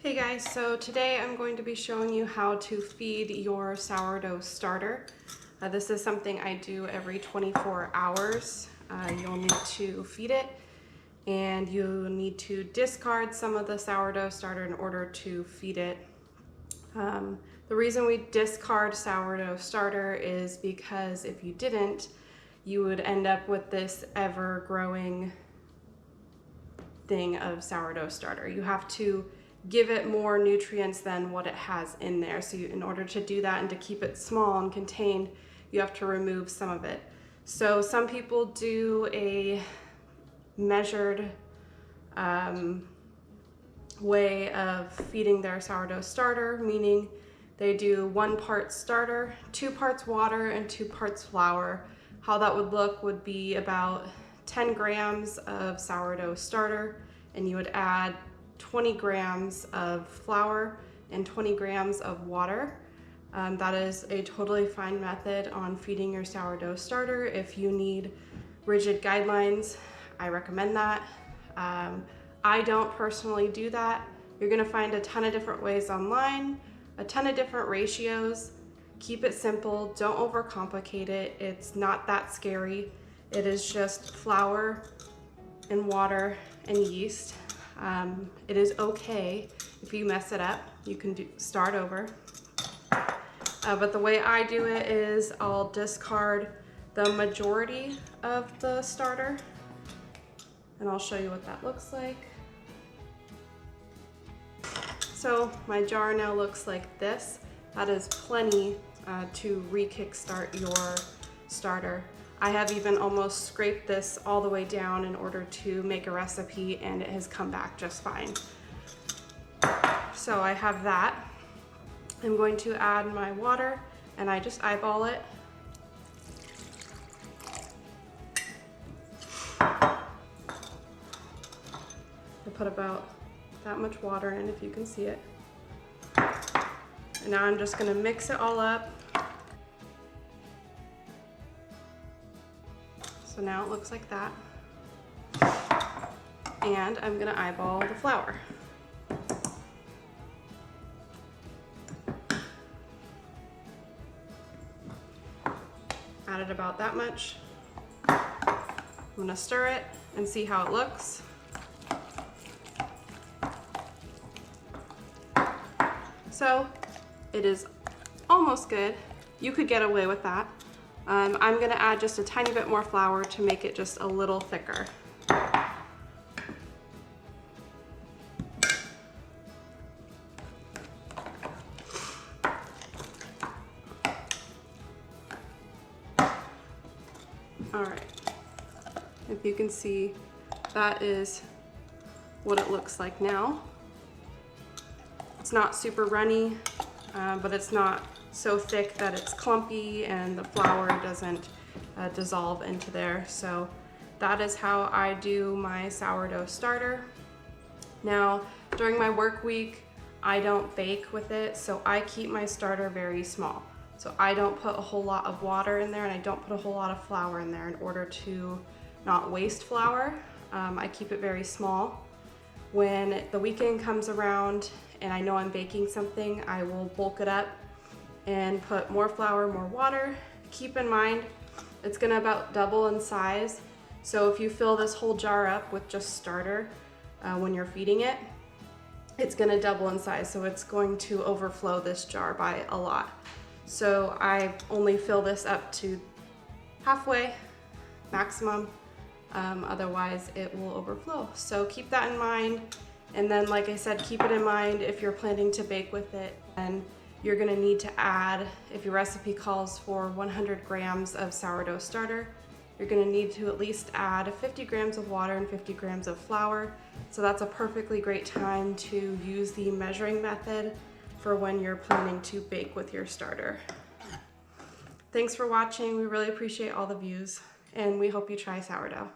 Hey guys, so today I'm going to be showing you how to feed your sourdough starter. This is something I do every 24 hours. You'll need to feed it and you need to discard some of the sourdough starter in order to feed it. The reason we discard sourdough starter is because if you didn't, you would end up with this ever-growing thing of sourdough starter. You have to give it more nutrients than what it has in there. So in order to do that and to keep it small and contained, you have to remove some of it. So some people do a measured way of feeding their sourdough starter, meaning they do 1 part starter, 2 parts water, and 2 parts flour. How that would look would be about 10 grams of sourdough starter, and you would add 20 grams of flour and 20 grams of water. That is a totally fine method on feeding your sourdough starter. If you need rigid guidelines, I recommend that. I don't personally do that. You're gonna find a ton of different ways online, a ton of different ratios. Keep it simple, don't overcomplicate it. It's not that scary. It is just flour and water and yeast. It is okay if you mess it up. You can start over. But the way I do it is I'll discard the majority of the starter, and I'll show you what that looks like. So my jar now looks like this. That is plenty to re-kickstart your starter. I have even almost scraped this all the way down in order to make a recipe, and it has come back just fine. So I have that. I'm going to add my water, and I just eyeball it. I put about that much water in, if you can see it. And now I'm just gonna mix it all up. So now it looks like that. And I'm gonna eyeball the flour. Added about that much. I'm gonna stir it and see how it looks. So it is almost good. You could get away with that. I'm gonna add just a tiny bit more flour to make it just a little thicker. All right, if you can see, that is what it looks like now. It's not super runny, but it's not so thick that it's clumpy and the flour doesn't dissolve into there. So that is how I do my sourdough starter. Now, during my work week, I don't bake with it, so I keep my starter very small. So I don't put a whole lot of water in there, and I don't put a whole lot of flour in there in order to not waste flour. I keep it very small. When the weekend comes around and I know I'm baking something, I will bulk it up and put more flour, more water. Keep in mind, it's gonna about double in size. So if you fill this whole jar up with just starter when you're feeding it, it's gonna double in size. So it's going to overflow this jar by a lot. So I only fill this up to halfway maximum. Otherwise it will overflow. So keep that in mind. And then, like I said, keep it in mind if you're planning to bake with it, and you're gonna need to add, if your recipe calls for 100 grams of sourdough starter, you're gonna need to at least add 50 grams of water and 50 grams of flour. So that's a perfectly great time to use the measuring method for when you're planning to bake with your starter. Thanks for watching. We really appreciate all the views, and we hope you try sourdough.